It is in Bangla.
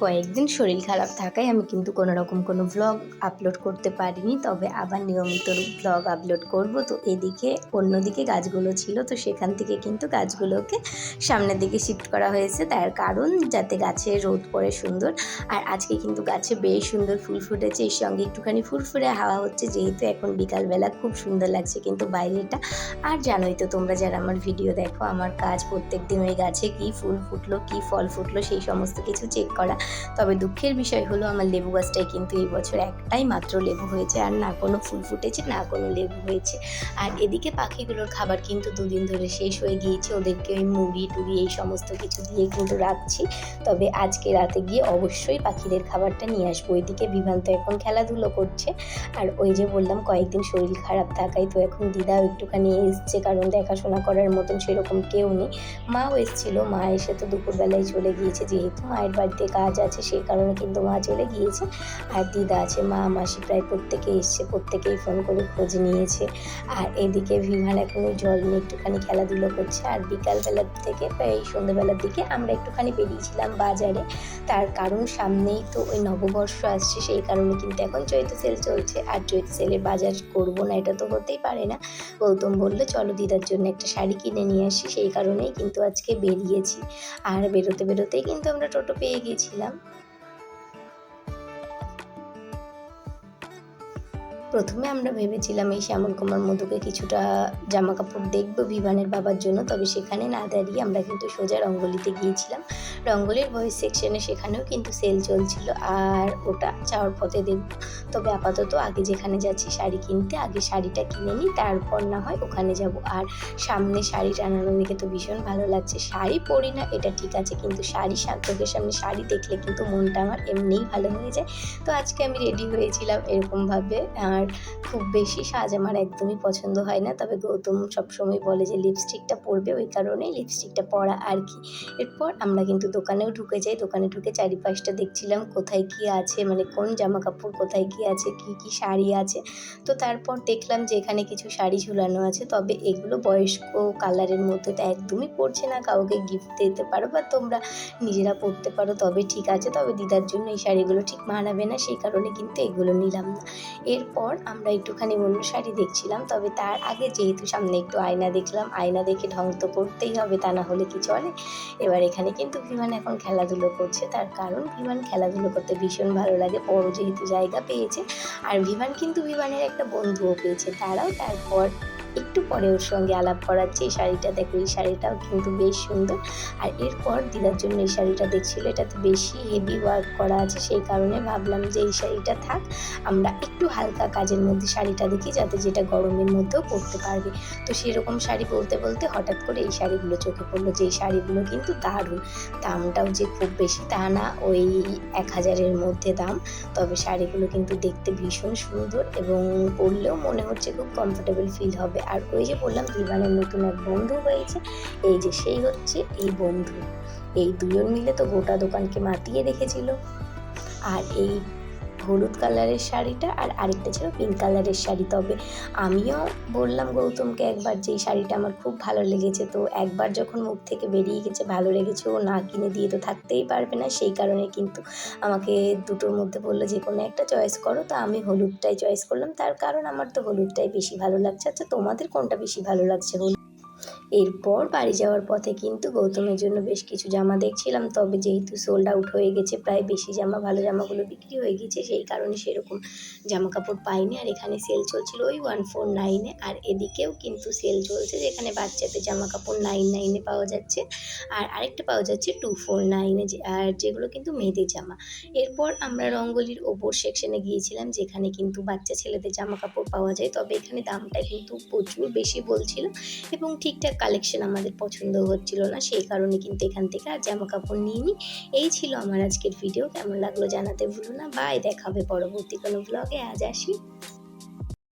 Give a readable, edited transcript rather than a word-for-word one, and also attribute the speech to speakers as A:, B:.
A: কয়েকদিন শরীর খারাপ থাকায় আমি কিন্তু কোনো রকম কোনো ভ্লগ আপলোড করতে পারিনি, তবে আবার নিয়মিত ভ্লগ আপলোড করব। তো এদিকে অন্যদিকে গাছগুলো ছিল, তো সেখান থেকে কিন্তু গাছগুলোকে সামনের দিকে শিফট করা হয়েছে, তার কারণ যাতে গাছে রোদ পড়ে সুন্দর। আর আজকে কিন্তু গাছে বেশ সুন্দর ফুল ফুটেছে, এর সঙ্গে একটুখানি ফুরফুরে হাওয়া হচ্ছে, যেহেতু এখন বিকালবেলা খুব সুন্দর লাগছে কিন্তু বাইরেটা। আর জানোই তো তোমরা যারা আমার ভিডিও দেখো, আমার কাজ প্রত্যেক দিন ওই গাছে কী ফুল ফুটলো কী ফল ফুটলো সেই সমস্ত কিছু চেক করা। তবে দুঃখের বিষয় হলো আমার লেবু গাছটায় কিন্তু এই বছর একটাই মাত্র লেবু হয়েছে, আর না কোনো ফুল ফুটেছে না কোনো লেবু হয়েছে। আর এদিকে পাখিগুলোর খাবার কিন্তু দুদিন ধরে শেষ হয়ে গিয়েছে, ওদেরকে ওই মুড়ি টুড়ি এই সমস্ত কিছু দিয়ে কিন্তু রাখছি। তবে আজকে রাতে গিয়ে অবশ্যই পাখিদের খাবারটা নিয়ে আসবো। ওইদিকে বিভান তো এখন খেলাধুলো করছে, আর ওই যে বললাম কয়েকদিন শরীর খারাপ থাকায় তো এখন দিদাও একটুখানি এসছে, কারণ দেখাশোনা করার মতন সেরকম কেউ নেই। মাও এসেছিলো, মা এসে তো দুপুরবেলায় চলে গিয়েছে, যেহেতু মায়ের বাড়িতে কাজ আছে সেই কারণে কিন্তু মা চলে গিয়েছে। আর দিদা আছে, মা মাসি প্রায় প্রত্যেকে এসছে, প্রত্যেকেই ফোন করে খোঁজ নিয়েছে। আর এদিকে বিভান এখন ওই জল নিয়ে একটুখানি খেলাধুলো করছে। আর বিকালবেলার থেকে প্রায় সন্ধ্যেবেলার দিকে আমরা একটুখানি বেরিয়েছিলাম বাজারে, তার কারণ সামনেই তো ওই নববর্ষ আসছে, সেই কারণে কিন্তু এখন চৈত্র সেল চলছে। আর চৈত্র সেলে বাজার করবো না এটা তো হতেই পারে না। গৌতম বললো চলো দিদার জন্য একটা শাড়ি কিনে নিয়ে আসি, সেই কারণেই কিন্তু আজকে বেরিয়েছি। আর বেরোতে বেরোতেই কিন্তু আমরা টোটো পেয়ে গিয়েছিলাম। প্রথমে আমরা ভেবেছিলাম এই শ্যামল কুমার মধুকে কিছুটা জামা কাপড় দেখবো বিভানের বাবার জন্য, তবে সেখানে না দাঁড়িয়ে আমরা কিন্তু সোজা রঙ্গোলিতে গিয়েছিলাম। রঙ্গোলির বয়েজ সেকশনে সেখানেও কিন্তু সেল চলছিল, আর ওটা যাওয়ার পথে দেখব। তবে আপাতত আগে যেখানে যাচ্ছি শাড়ি কিনতে, আগে শাড়িটা কিনে নিই, তারপর না হয় ওখানে যাব। আর সামনে শাড়ি টানানো দেখে তো ভীষণ ভালো লাগছে। শাড়ি পরি না এটা ঠিক আছে, কিন্তু চোখের সামনে শাড়ি দেখলে কিন্তু মনটা আমার এমনিই ভালো হয়ে যায়। তো আজকে আমি রেডি হয়েছিলাম এরকমভাবে। আর খুব বেশি সাজ আমার একদমই পছন্দ হয় না, তবে গৌতম সবসময় বলে যে লিপস্টিকটা পরবে, ওই কারণেই লিপস্টিকটা পরা আর কি। এরপর আমরা কিন্তু দোকানেও ঢুকে যাই, দোকানে ঢুকে চারিপাশটা দেখছিলাম কোথায় কি আছে, মানে কোন জামা কাপড় কোথায় কি আছে, কি কি শাড়ি আছে। তো তারপর দেখলাম যে এখানে কিছু শাড়ি ঝুলানো আছে, তবে এগুলো বয়স্ক কালারের মধ্যে তো একদমই পড়ছে না, কাউকে গিফট দিতে পারো বা তোমরা নিজেরা পরতে পারো তবে ঠিক আছে, তবে দিদার জন্য এই শাড়িগুলো ঠিক মানাবে না, সেই কারণে কিন্তু এগুলো নিলাম না। এরপর আমরা একটুখানি অন্য শাড়ি দেখছিলাম, তবে তার আগে যেহেতু সামনে একটু আয়না দেখলাম, আয়না দেখে ঢং তো করতেই হবে, তা না হলে কি চলে। এবার এখানে কিন্তু বিমান এখন খেলাধুলো করছে, তার কারণ বিমান খেলাধুলো করতে ভীষণ ভালো লাগে, বড় যেহেতু জায়গা পেয়েছে। আর বিমান কিন্তু বিমানের একটা বন্ধুও পেয়েছে, তারাও তারপর একটু পরে ওর সঙ্গে আলাপ করাচ্ছে। এই শাড়িটা দেখো, এই শাড়িটাও কিন্তু বেশ সুন্দর। আর এরপর দিদার জন্য এই শাড়িটা দেখছিল, এটাতে বেশি হেভি ওয়ার্ক করা আছে, সেই কারণে ভাবলাম যে এই শাড়িটা থাক, আমরা একটু হালকা কাজের মধ্যে শাড়িটা দেখি, যাতে যেটা গরমের মধ্যেও পরতে পারবে। তো সেরকম শাড়ি বলতে বলতে হঠাৎ করে এই শাড়িগুলো চোখে পড়লো, যে এই শাড়িগুলো কিন্তু দারুণ। দামটাও যে খুব বেশি তা না, ওই 1000-এর মধ্যে দাম, তবে শাড়িগুলো কিন্তু দেখতে ভীষণ সুন্দর এবং পরলেও মনে হচ্ছে খুব কমফোর্টেবল ফিল হবে। আর ওই যে বললাম বিমানের নতুন এক বন্ধু হয়েছে, এই যে সেই হচ্ছে এই বন্ধু। এই দুজন মিলে তো গোটা দোকানকে মাতিয়ে রেখেছিল। আর এই হলুদ কালারের শাড়িটা আর আরেকটা ছিল পিঙ্ক কালারের শাড়ি। তবে আমিও বললাম গৌতমকে একবার যে এই শাড়িটা আমার খুব ভালো লেগেছে, তো একবার যখন মুখ থেকে বেরিয়ে গেছে ভালো লেগেছে, ও না কিনে দিয়ে তো থাকতেই পারবে না, সেই কারণে কিন্তু আমাকে দুটোর মধ্যে বললো যে কোনো একটা চয়েস করো। তো আমি হলুদটাই চয়েস করলাম, তার কারণ আমার তো হলুদটাই বেশি ভালো লাগছে। আচ্ছা তোমাদের কোনটা বেশি ভালো লাগছে? এরপর বাড়ি যাওয়ার পথে কিন্তু গৌতমের জন্য বেশ কিছু জামা দেখছিলাম, তবে যেহেতু সোল্ড আউট হয়ে গেছে, প্রায় বেশি জামা, ভালো জামাগুলো বিক্রি হয়ে গেছে, সেই কারণে সেরকম জামা কাপড় পাইনি। আর এখানে সেল চলছিল ওই 149-এ, আর এদিকেও কিন্তু সেল চলছে, যেখানে বাচ্চাদের জামা কাপড় 99-এ পাওয়া যাচ্ছে, আর আরেকটা পাওয়া যাচ্ছে 249-এ, আর যেগুলো কিন্তু মেয়েদের জামা। এরপর আমরা রঙ্গোলির ওপর সেকশনে গিয়েছিলাম, যেখানে কিন্তু বাচ্চা ছেলেদের জামা কাপড় পাওয়া যায়, তবে এখানে দামটা কিন্তু প্রচুর বেশি বলছিল এবং ঠিকঠাক কালেকশন আমাদের পছন্দ হচ্ছিল না, সেই কারণে কিন্তু এখান থেকে আর জামা কাপড় নিইনি। এই ছিল আমার আজকের ভিডিও, কেমন লাগলো জানাতে ভুলো না। বাই, দেখা হবে পরবর্তী কোনো ব্লগে, আজ আসি।